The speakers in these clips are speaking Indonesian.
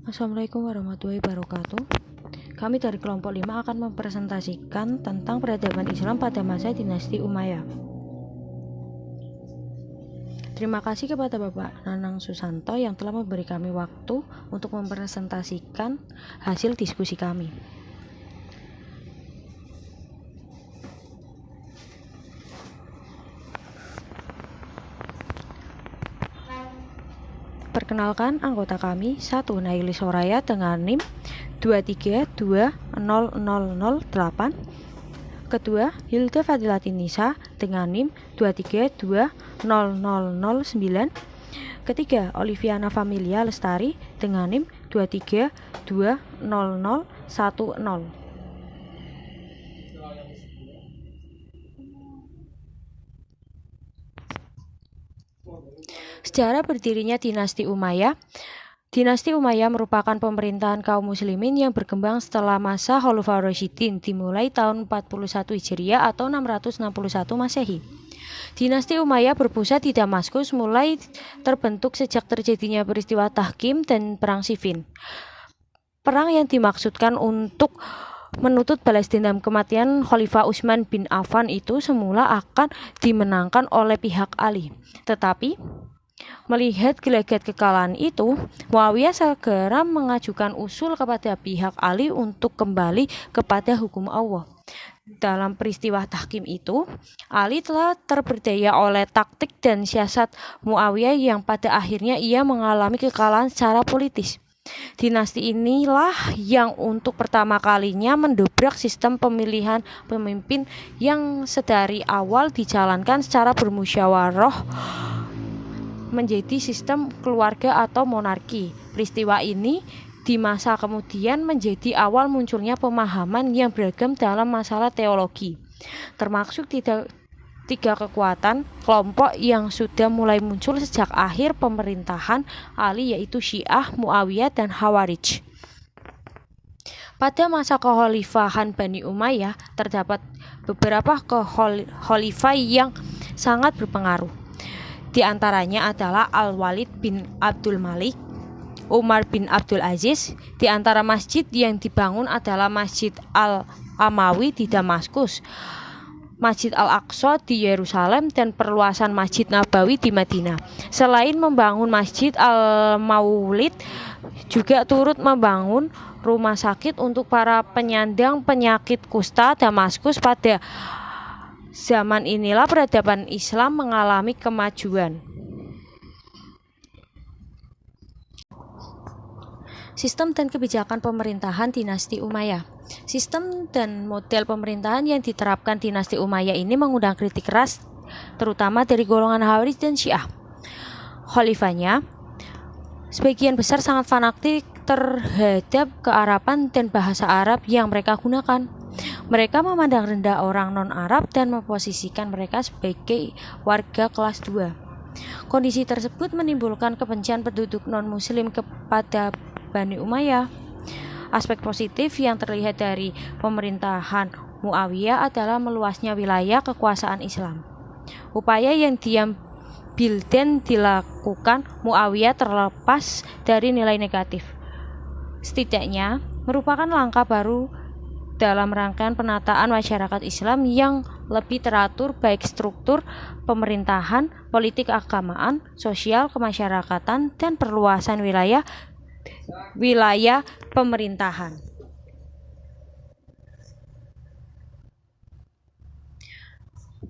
Assalamualaikum warahmatullahi wabarakatuh. Kami dari kelompok 5 akan mempresentasikan tentang peradaban Islam pada masa dinasti Umayyah. Terima kasih kepada Bapak Nanang Susanto yang telah memberi kami waktu untuk mempresentasikan hasil diskusi kami. Perkenalkan anggota kami. 1. Naili Soraya dengan NIM 2320008. Kedua, Hilda Fadilatinisa dengan NIM 2320009. Ketiga, Oliviana Familia Lestari dengan NIM 2320010. Sejarah berdirinya dinasti Umayyah. Dinasti Umayyah merupakan pemerintahan kaum muslimin yang berkembang setelah masa Khalifah Rasyidin dimulai tahun 41 Hijriah atau 661 Masehi. Dinasti Umayyah berpusat di Damaskus, mulai terbentuk sejak terjadinya peristiwa Tahkim dan Perang Siffin. Perang yang dimaksudkan untuk menuntut balas dendam kematian Khalifah Utsman bin Affan itu semula akan dimenangkan oleh pihak Ali. Tetapi melihat gelagat kekalahan itu, Muawiyah segera mengajukan usul kepada pihak Ali untuk kembali kepada hukum Allah. Dalam peristiwa Tahkim itu, Ali telah terperdaya oleh taktik dan siasat Muawiyah yang pada akhirnya ia mengalami kekalahan secara politis. Dinasti inilah yang untuk pertama kalinya mendobrak sistem pemilihan pemimpin yang sedari awal dijalankan secara bermusyawarah menjadi sistem keluarga atau monarki. Peristiwa ini di masa kemudian menjadi awal munculnya pemahaman yang beragam dalam masalah teologi, termasuk tiga kekuatan kelompok yang sudah mulai muncul sejak akhir pemerintahan Ali, yaitu Syiah, Muawiyah, dan Khawarij. Pada masa kekhalifahan Bani Umayyah terdapat beberapa khalifah yang sangat berpengaruh. Di antaranya adalah Al-Walid bin Abdul Malik, Umar bin Abdul Aziz. Di antara masjid yang dibangun adalah Masjid Al-Amawi di Damaskus, Masjid Al-Aqsa di Yerusalem, dan perluasan Masjid Nabawi di Madinah. Selain membangun Masjid Al-Maulid, juga turut membangun rumah sakit untuk para penyandang penyakit kusta Damaskus. Pada zaman inilah peradaban Islam mengalami kemajuan. Sistem dan kebijakan pemerintahan dinasti Umayyah. Sistem dan model pemerintahan yang diterapkan dinasti Umayyah ini mengundang kritik keras, terutama dari golongan Khawarij dan Syiah. Khalifahnya sebagian besar sangat fanatik terhadap kearaban dan bahasa Arab yang mereka gunakan. Mereka memandang rendah orang non-Arab dan memposisikan mereka sebagai warga kelas 2. Kondisi tersebut menimbulkan kebencian penduduk non-muslim kepada Bani Umayyah. Aspek positif yang terlihat dari pemerintahan Muawiyah adalah meluasnya wilayah kekuasaan Islam. Upaya yang diambil dan dilakukan Muawiyah terlepas dari nilai negatif, setidaknya merupakan langkah baru dalam rangkaian penataan masyarakat Islam yang lebih teratur, baik struktur pemerintahan, politik keagamaan, sosial kemasyarakatan, dan perluasan wilayah pemerintahan.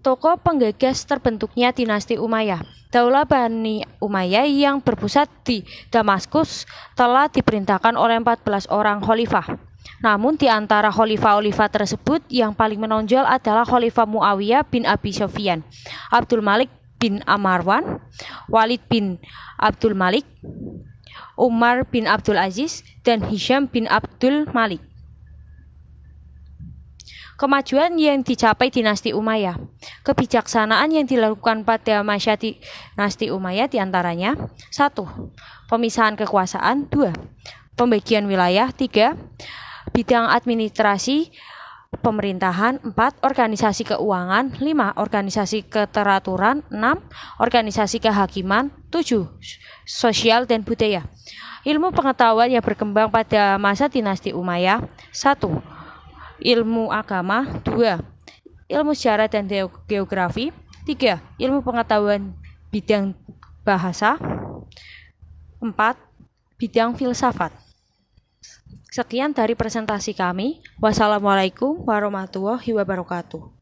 Tokoh penggagas terbentuknya dinasti Umayyah. Daulah Bani Umayyah yang berpusat di Damaskus telah diperintahkan oleh 14 orang khalifah. Namun di antara khalifah-khalifah tersebut yang paling menonjol adalah Khalifah Muawiyah bin Abi Sufyan, Abdul Malik bin Marwan, Walid bin Abdul Malik, Umar bin Abdul Aziz, dan Hisham bin Abdul Malik. Kemajuan yang dicapai dinasti Umayyah. Kebijaksanaan yang dilakukan pada masa dinasti Umayyah diantaranya: 1. Pemisahan kekuasaan. 2. Pembagian wilayah. 3. Bidang administrasi pemerintahan. 4. Organisasi keuangan. 5. Organisasi keteraturan. 6. Organisasi kehakiman. 7. Sosial dan budaya. Ilmu pengetahuan yang berkembang pada masa dinasti Umayyah. 1. Ilmu agama. 2. Ilmu sejarah dan geografi. 3. Ilmu pengetahuan bidang bahasa. 4. Bidang filsafat. Sekian dari presentasi kami. Wassalamualaikum warahmatullahi wabarakatuh.